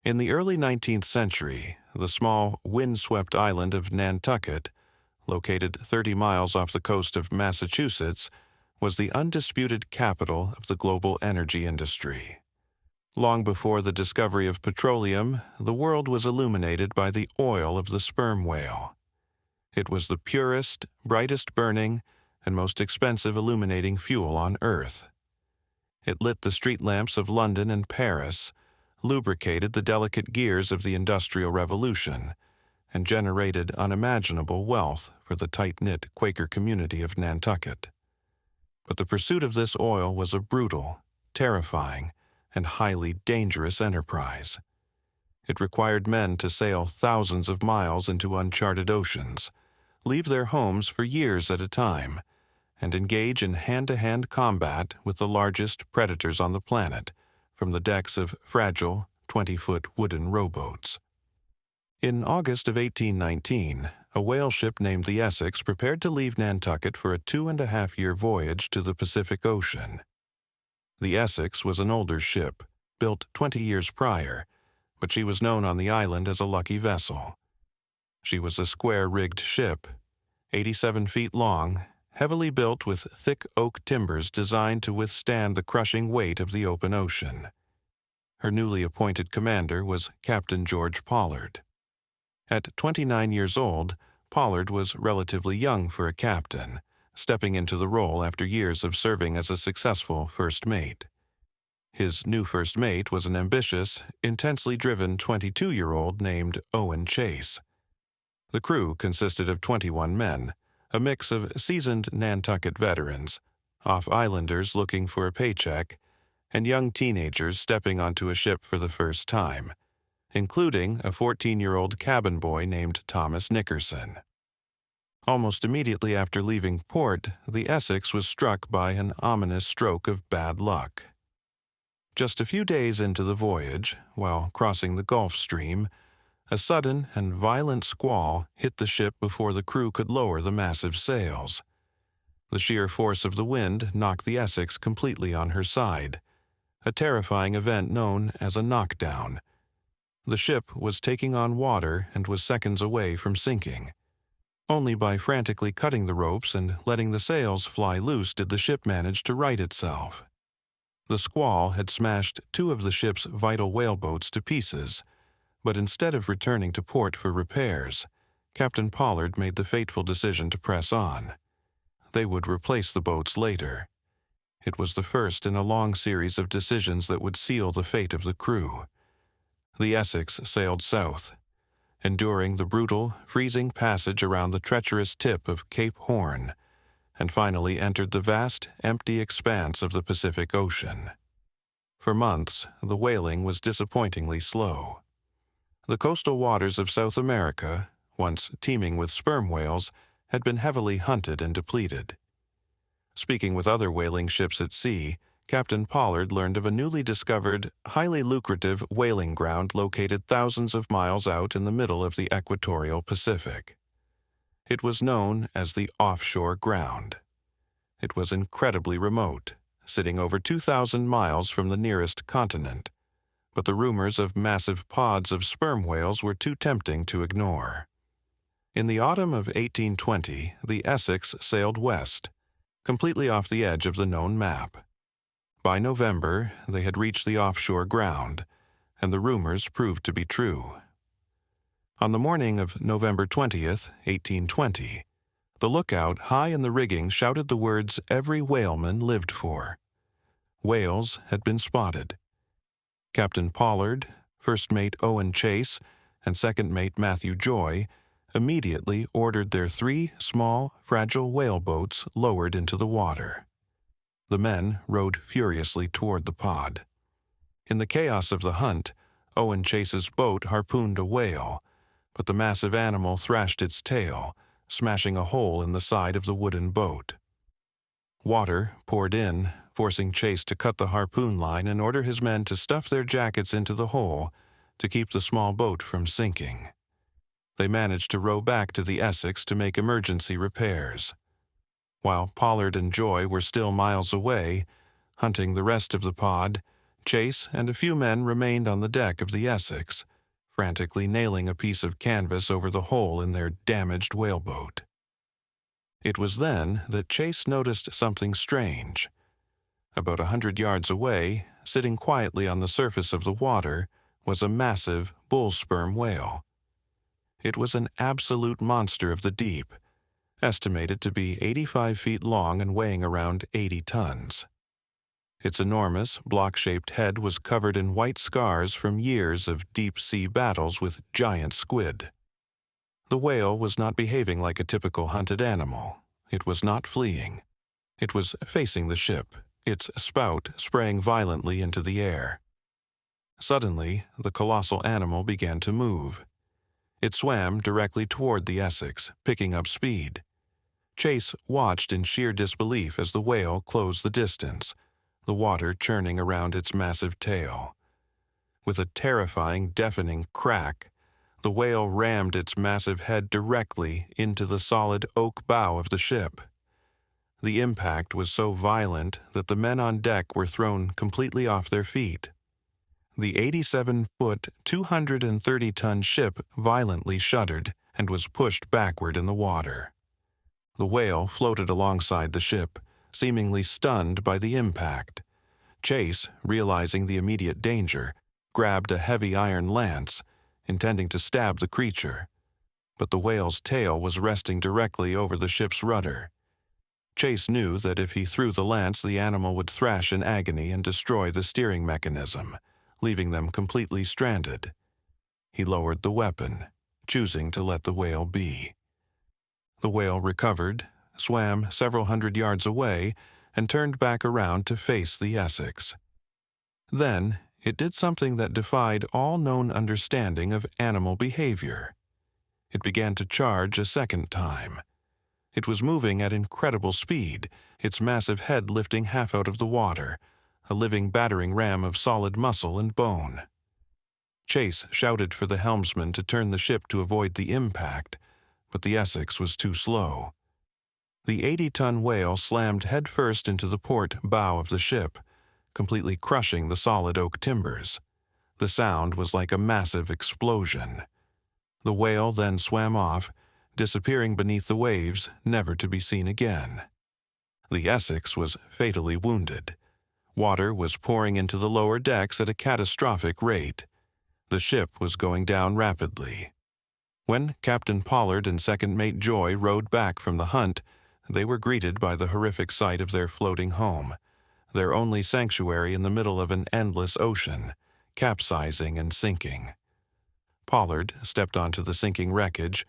In the early 19th century, the small, wind-swept island of Nantucket, located 30 miles off the coast of Massachusetts, was the undisputed capital of the global energy industry. Long before the discovery of petroleum, the world was illuminated by the oil of the sperm whale. It was the purest, brightest burning, and most expensive illuminating fuel on Earth. It lit the street lamps of London and Paris, lubricated the delicate gears of the Industrial Revolution, and generated unimaginable wealth for the tight-knit Quaker community of Nantucket. But the pursuit of this oil was a brutal, terrifying, and highly dangerous enterprise. It required men to sail thousands of miles into uncharted oceans, leave their homes for years at a time, and engage in hand-to-hand combat with the largest predators on the planet from the decks of fragile, 20-foot wooden rowboats. In August of 1819, a whale ship named the Essex prepared to leave Nantucket for a 2.5-year voyage to the Pacific Ocean. The Essex was an older ship, built 20 years prior, but she was known on the island as a lucky vessel. She was a square-rigged ship, 87 feet long, heavily built with thick oak timbers designed to withstand the crushing weight of the open ocean. Her newly appointed commander was Captain George Pollard. At 29 years old, Pollard was relatively young for a captain, stepping into the role after years of serving as a successful first mate. His new first mate was an ambitious, intensely driven 22-year-old named Owen Chase. The crew consisted of 21 men, a mix of seasoned Nantucket veterans, off-islanders looking for a paycheck, and young teenagers stepping onto a ship for the first time, including a 14-year-old cabin boy named Thomas Nickerson. Almost immediately after leaving port, the Essex was struck by an ominous stroke of bad luck. Just a few days into the voyage, while crossing the Gulf Stream, a sudden and violent squall hit the ship before the crew could lower the massive sails. The sheer force of the wind knocked the Essex completely on her side, a terrifying event known as a knockdown. The ship was taking on water and was seconds away from sinking. Only by frantically cutting the ropes and letting the sails fly loose did the ship manage to right itself. The squall had smashed 2 of the ship's vital whaleboats to pieces, but instead of returning to port for repairs, Captain Pollard made the fateful decision to press on. They would replace the boats later. It was the first in a long series of decisions that would seal the fate of the crew. The Essex sailed south, enduring the brutal, freezing passage around the treacherous tip of Cape Horn, and finally entered the vast, empty expanse of the Pacific Ocean. For months, the whaling was disappointingly slow. The coastal waters of South America, once teeming with sperm whales, had been heavily hunted and depleted. Speaking with other whaling ships at sea, Captain Pollard learned of a newly discovered, highly lucrative whaling ground located thousands of miles out in the middle of the equatorial Pacific. It was known as the offshore ground. It was incredibly remote, sitting over 2,000 miles from the nearest continent, but the rumors of massive pods of sperm whales were too tempting to ignore. In the autumn of 1820, the Essex sailed west, completely off the edge of the known map. By November, they had reached the offshore ground, and the rumors proved to be true. On the morning of November 20th, 1820, the lookout high in the rigging shouted the words every whaleman lived for. Whales had been spotted. Captain Pollard, First Mate Owen Chase, and Second Mate Matthew Joy immediately ordered their 3 small, fragile whaleboats lowered into the water. The men rowed furiously toward the pod. In the chaos of the hunt, Owen Chase's boat harpooned a whale, but the massive animal thrashed its tail, smashing a hole in the side of the wooden boat. Water poured in, forcing Chase to cut the harpoon line and order his men to stuff their jackets into the hole to keep the small boat from sinking. They managed to row back to the Essex to make emergency repairs. While Pollard and Joy were still miles away, hunting the rest of the pod, Chase and a few men remained on the deck of the Essex, frantically nailing a piece of canvas over the hole in their damaged whaleboat. It was then that Chase noticed something strange. About 100 yards away, sitting quietly on the surface of the water, was a massive bull-sperm whale. It was an absolute monster of the deep, estimated to be 85 feet long and weighing around 80 tons. Its enormous, block-shaped head was covered in white scars from years of deep-sea battles with giant squid. The whale was not behaving like a typical hunted animal. It was not fleeing. It was facing the ship, its spout spraying violently into the air. Suddenly, the colossal animal began to move. It swam directly toward the Essex, picking up speed. Chase watched in sheer disbelief as the whale closed the distance, the water churning around its massive tail. With a terrifying, deafening crack, the whale rammed its massive head directly into the solid oak bow of the ship. The impact was so violent that the men on deck were thrown completely off their feet. The 87-foot, 230-ton ship violently shuddered and was pushed backward in the water. The whale floated alongside the ship, seemingly stunned by the impact. Chase, realizing the immediate danger, grabbed a heavy iron lance, intending to stab the creature. But the whale's tail was resting directly over the ship's rudder. Chase knew that if he threw the lance, the animal would thrash in agony and destroy the steering mechanism, leaving them completely stranded. He lowered the weapon, choosing to let the whale be. The whale recovered, swam several hundred yards away, and turned back around to face the Essex. Then, it did something that defied all known understanding of animal behavior. It began to charge a second time. It was moving at incredible speed, its massive head lifting half out of the water, a living battering ram of solid muscle and bone. Chase shouted for the helmsman to turn the ship to avoid the impact, but the Essex was too slow. The 80-ton whale slammed headfirst into the port bow of the ship, completely crushing the solid oak timbers. The sound was like a massive explosion. The whale then swam off, disappearing beneath the waves, never to be seen again. The Essex was fatally wounded. Water was pouring into the lower decks at a catastrophic rate. The ship was going down rapidly. When Captain Pollard and Second Mate Joy rowed back from the hunt, they were greeted by the horrific sight of their floating home, their only sanctuary in the middle of an endless ocean, capsizing and sinking. Pollard stepped onto the sinking wreckage,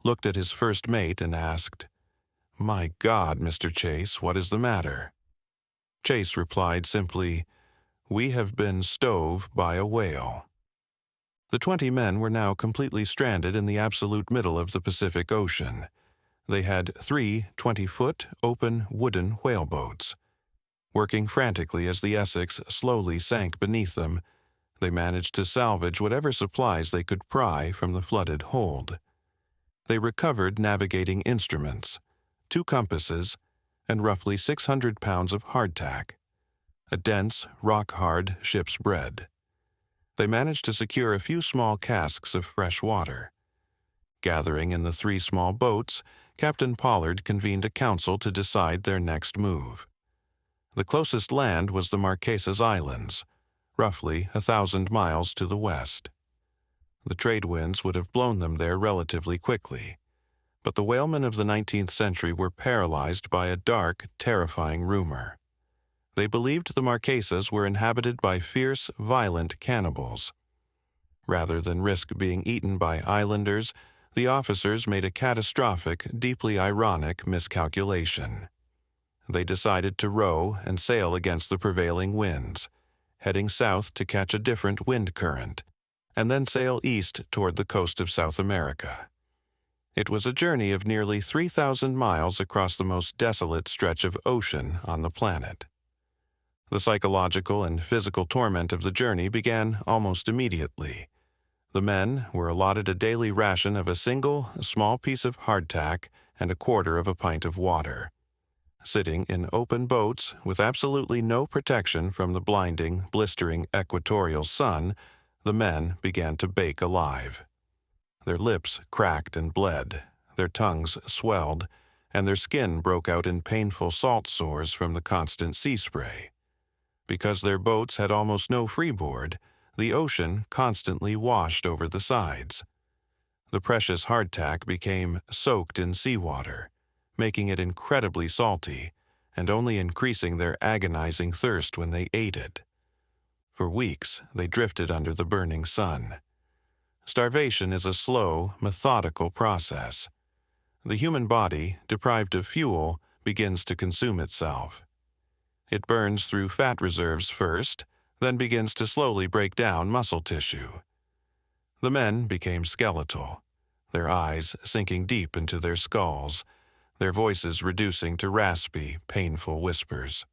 looked at his first mate and asked, "My God, Mr. Chase, what is the matter?" Chase replied simply, "We have been stove by a whale." The 20 men were now completely stranded in the absolute middle of the Pacific Ocean. They had 3 20-foot, open, wooden whaleboats. Working frantically as the Essex slowly sank beneath them, they managed to salvage whatever supplies they could pry from the flooded hold. They recovered navigating instruments, 2 compasses, and roughly 600 pounds of hardtack, a dense, rock-hard ship's bread. They managed to secure a few small casks of fresh water. Gathering in the 3 small boats, Captain Pollard convened a council to decide their next move. The closest land was the Marquesas Islands, roughly 1,000 miles to the west. The trade winds would have blown them there relatively quickly, but the whalemen of the 19th century were paralyzed by a dark, terrifying rumor. They believed the Marquesas were inhabited by fierce, violent cannibals. Rather than risk being eaten by islanders, the officers made a catastrophic, deeply ironic miscalculation. They decided to row and sail against the prevailing winds, heading south to catch a different wind current, and then sail east toward the coast of South America. It was a journey of nearly 3,000 miles across the most desolate stretch of ocean on the planet. The psychological and physical torment of the journey began almost immediately. The men were allotted a daily ration of a single, small piece of hardtack and a quarter of a pint of water. Sitting in open boats with absolutely no protection from the blinding, blistering equatorial sun, the men began to bake alive. Their lips cracked and bled, their tongues swelled, and their skin broke out in painful salt sores from the constant sea spray. Because their boats had almost no freeboard, the ocean constantly washed over the sides. The precious hardtack became soaked in seawater, making it incredibly salty and only increasing their agonizing thirst when they ate it. For weeks, they drifted under the burning sun. Starvation is a slow, methodical process. The human body, deprived of fuel, begins to consume itself. It burns through fat reserves first, then begins to slowly break down muscle tissue. The men became skeletal, their eyes sinking deep into their skulls, their voices reducing to raspy, painful whispers.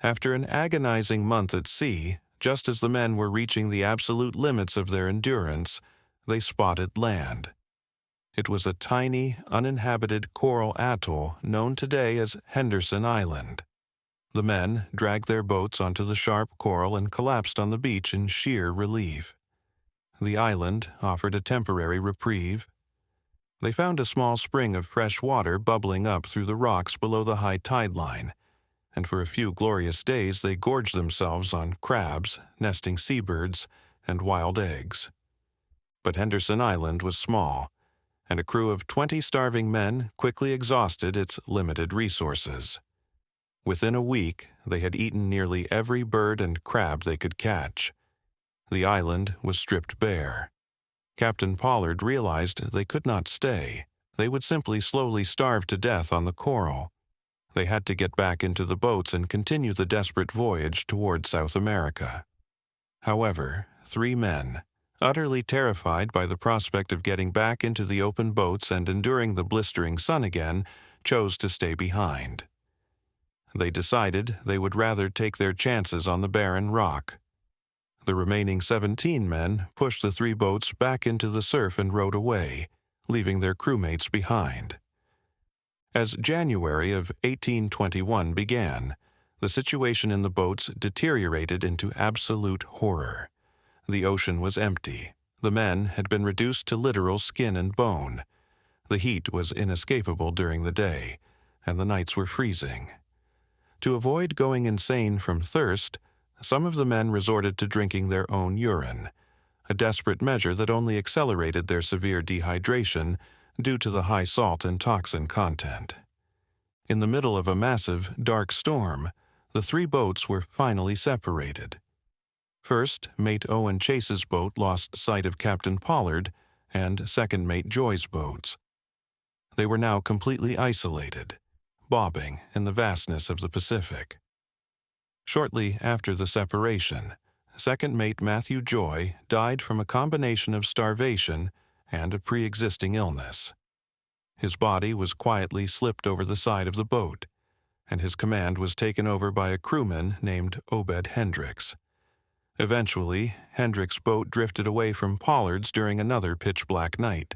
After an agonizing month at sea, just as the men were reaching the absolute limits of their endurance, they spotted land. It was a tiny, uninhabited coral atoll known today as Henderson Island. The men dragged their boats onto the sharp coral and collapsed on the beach in sheer relief. The island offered a temporary reprieve. They found a small spring of fresh water bubbling up through the rocks below the high tide line, and for a few glorious days they gorged themselves on crabs, nesting seabirds, and wild eggs. But Henderson Island was small, and a crew of 20 starving men quickly exhausted its limited resources. Within a week, they had eaten nearly every bird and crab they could catch. The island was stripped bare. Captain Pollard realized they could not stay. They would simply slowly starve to death on the coral. They had to get back into the boats and continue the desperate voyage toward South America. However, 3 men, utterly terrified by the prospect of getting back into the open boats and enduring the blistering sun again, chose to stay behind. They decided they would rather take their chances on the barren rock. The remaining 17 men pushed the 3 boats back into the surf and rowed away, leaving their crewmates behind. As January of 1821 began, the situation in the boats deteriorated into absolute horror. The ocean was empty. The men had been reduced to literal skin and bone. The heat was inescapable during the day, and the nights were freezing. To avoid going insane from thirst, some of the men resorted to drinking their own urine, a desperate measure that only accelerated their severe dehydration due to the high salt and toxin content. In the middle of a massive, dark storm, the 3 boats were finally separated. First, mate Owen Chase's boat lost sight of Captain Pollard and second mate Joy's boats. They were now completely isolated, bobbing in the vastness of the Pacific. Shortly after the separation, second mate Matthew Joy died from a combination of starvation and a pre-existing illness. His body was quietly slipped over the side of the boat, and his command was taken over by a crewman named Obed Hendricks. Eventually, Hendricks' boat drifted away from Pollard's during another pitch-black night.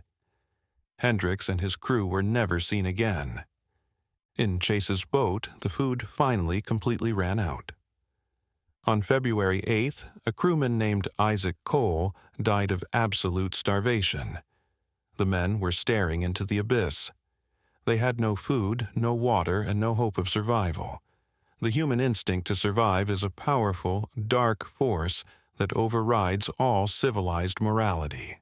Hendricks and his crew were never seen again. In Chase's boat, the food finally completely ran out. On February 8th, a crewman named Isaac Cole died of absolute starvation. The men were staring into the abyss. They had no food, no water, and no hope of survival. The human instinct to survive is a powerful, dark force that overrides all civilized morality.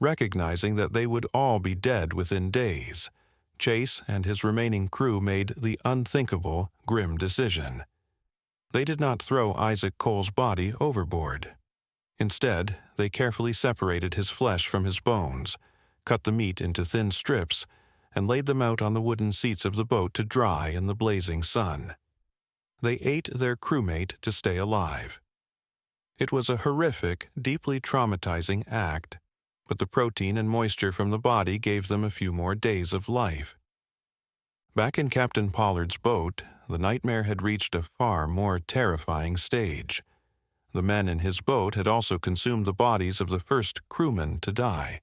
Recognizing that they would all be dead within days, Chase and his remaining crew made the unthinkable, grim decision. They did not throw Isaac Cole's body overboard. Instead, they carefully separated his flesh from his bones, cut the meat into thin strips, and laid them out on the wooden seats of the boat to dry in the blazing sun. They ate their crewmate to stay alive. It was a horrific, deeply traumatizing act, but the protein and moisture from the body gave them a few more days of life. Back in Captain Pollard's boat, the nightmare had reached a far more terrifying stage. The men in his boat had also consumed the bodies of the first crewmen to die.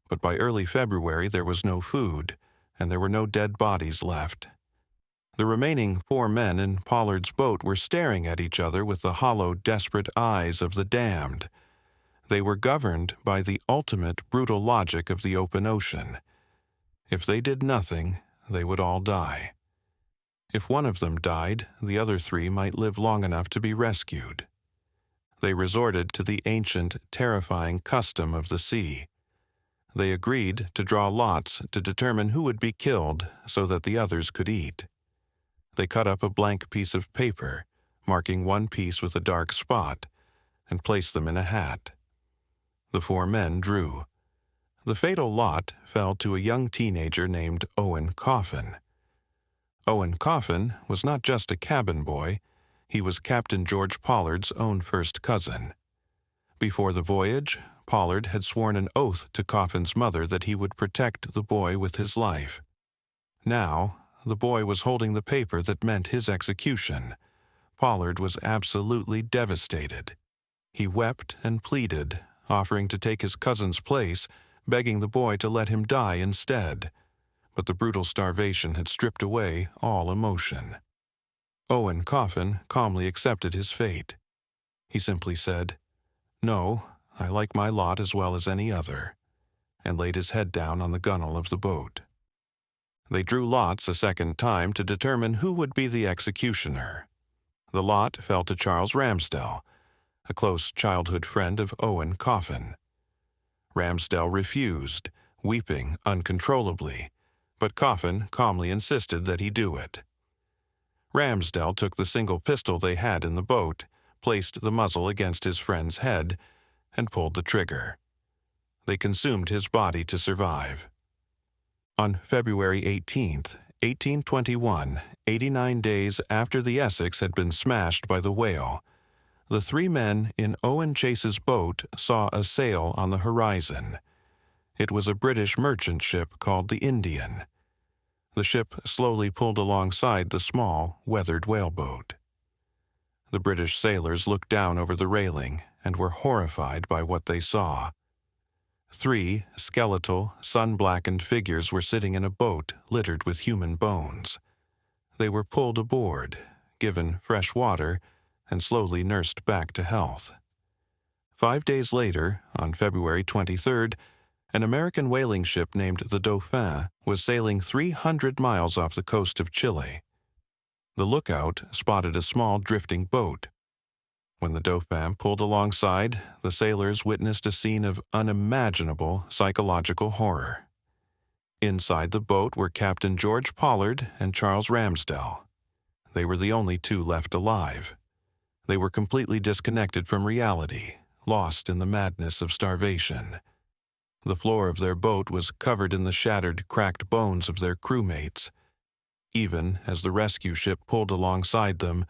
But by early February there was no food, and there were no dead bodies left. The remaining 4 men in Pollard's boat were staring at each other with the hollow, desperate eyes of the damned. They were governed by the ultimate brutal logic of the open ocean. If they did nothing, they would all die. If one of them died, the other 3 might live long enough to be rescued. They resorted to the ancient, terrifying custom of the sea. They agreed to draw lots to determine who would be killed so that the others could eat. They cut up a blank piece of paper, marking one piece with a dark spot, and placed them in a hat. The 4 men drew. The fatal lot fell to a young teenager named Owen Coffin. Owen Coffin was not just a cabin boy, he was Captain George Pollard's own first cousin. Before the voyage, Pollard had sworn an oath to Coffin's mother that he would protect the boy with his life. Now, the boy was holding the paper that meant his execution. Pollard was absolutely devastated. He wept and pleaded, offering to take his cousin's place, begging the boy to let him die instead. But the brutal starvation had stripped away all emotion. Owen Coffin calmly accepted his fate. He simply said, "No, I like my lot as well as any other," and laid his head down on the gunwale of the boat. They drew lots a second time to determine who would be the executioner. The lot fell to Charles Ramsdell, a close childhood friend of Owen Coffin. Ramsdell refused, weeping uncontrollably, but Coffin calmly insisted that he do it. Ramsdell took the single pistol they had in the boat, placed the muzzle against his friend's head, and pulled the trigger. They consumed his body to survive. On February 18, 1821, 89 days after the Essex had been smashed by the whale, the 3 men in Owen Chase's boat saw a sail on the horizon. It was a British merchant ship called the Indian. The ship slowly pulled alongside the small, weathered whaleboat. The British sailors looked down over the railing and were horrified by what they saw. 3 skeletal, sun-blackened figures were sitting in a boat littered with human bones. They were pulled aboard, given fresh water, and slowly nursed back to health. 5 days later, on February 23rd, an American whaling ship named the Dauphin was sailing 300 miles off the coast of Chile. The lookout spotted a small drifting boat. When the Dauphin pulled alongside, the sailors witnessed a scene of unimaginable psychological horror. Inside the boat were Captain George Pollard and Charles Ramsdell. They were the only 2 left alive. They were completely disconnected from reality, lost in the madness of starvation. The floor of their boat was covered in the shattered, cracked bones of their crewmates. Even as the rescue ship pulled alongside them,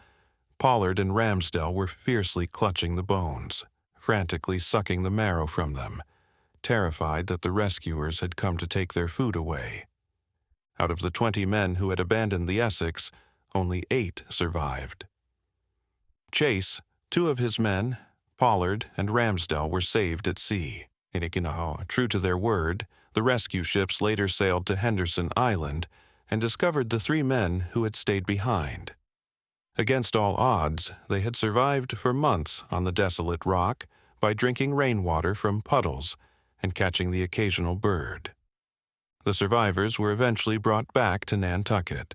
Pollard and Ramsdell were fiercely clutching the bones, frantically sucking the marrow from them, terrified that the rescuers had come to take their food away. Out of the 20 men who had abandoned the Essex, only 8 survived. Chase, 2 of his men, Pollard and Ramsdell, were saved at sea. True to their word, the rescue ships later sailed to Henderson Island and discovered the 3 men who had stayed behind. Against all odds, they had survived for months on the desolate rock by drinking rainwater from puddles and catching the occasional bird. The survivors were eventually brought back to Nantucket.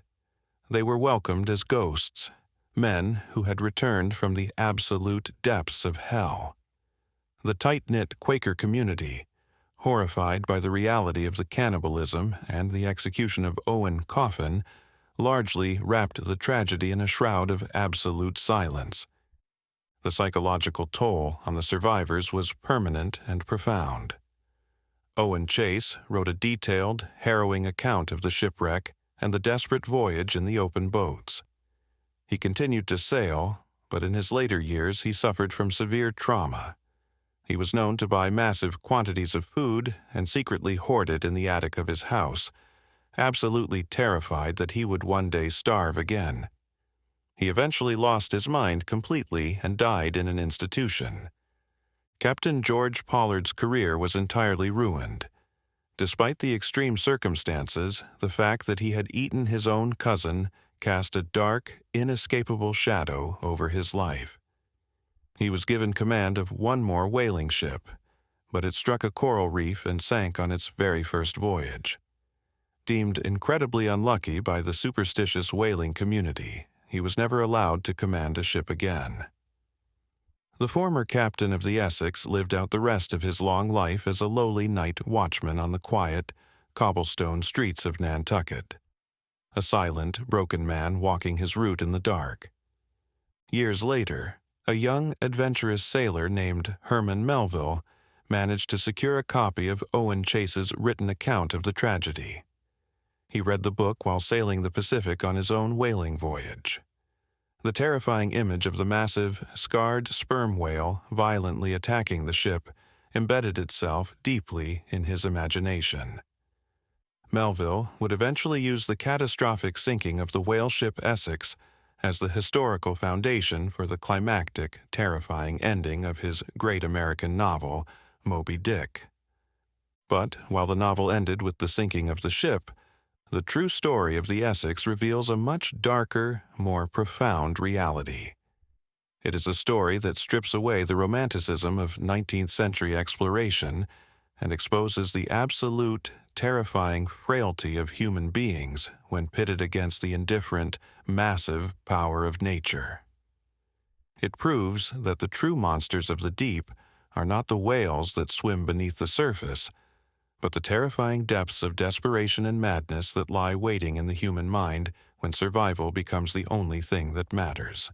They were welcomed as ghosts, men who had returned from the absolute depths of hell. The tight-knit Quaker community, horrified by the reality of the cannibalism and the execution of Owen Coffin, largely wrapped the tragedy in a shroud of absolute silence. The psychological toll on the survivors was permanent and profound. Owen Chase wrote a detailed, harrowing account of the shipwreck and the desperate voyage in the open boats. He continued to sail, but in his later years he suffered from severe trauma. He was known to buy massive quantities of food and secretly hoard it in the attic of his house, absolutely terrified that he would one day starve again. He eventually lost his mind completely and died in an institution. Captain George Pollard's career was entirely ruined. Despite the extreme circumstances, the fact that he had eaten his own cousin, cast a dark, inescapable shadow over his life. He was given command of one more whaling ship, but it struck a coral reef and sank on its very first voyage. Deemed incredibly unlucky by the superstitious whaling community, he was never allowed to command a ship again. The former captain of the Essex lived out the rest of his long life as a lowly night watchman on the quiet, cobblestone streets of Nantucket, a silent, broken man walking his route in the dark. Years later, a young, adventurous sailor named Herman Melville managed to secure a copy of Owen Chase's written account of the tragedy. He read the book while sailing the Pacific on his own whaling voyage. The terrifying image of the massive, scarred sperm whale violently attacking the ship embedded itself deeply in his imagination. Melville would eventually use the catastrophic sinking of the whaleship Essex as the historical foundation for the climactic, terrifying ending of his great American novel, Moby-Dick. But while the novel ended with the sinking of the ship, the true story of the Essex reveals a much darker, more profound reality. It is a story that strips away the romanticism of 19th century exploration and exposes the absolute, terrifying frailty of human beings when pitted against the indifferent, massive power of nature. It proves that the true monsters of the deep are not the whales that swim beneath the surface, but the terrifying depths of desperation and madness that lie waiting in the human mind when survival becomes the only thing that matters.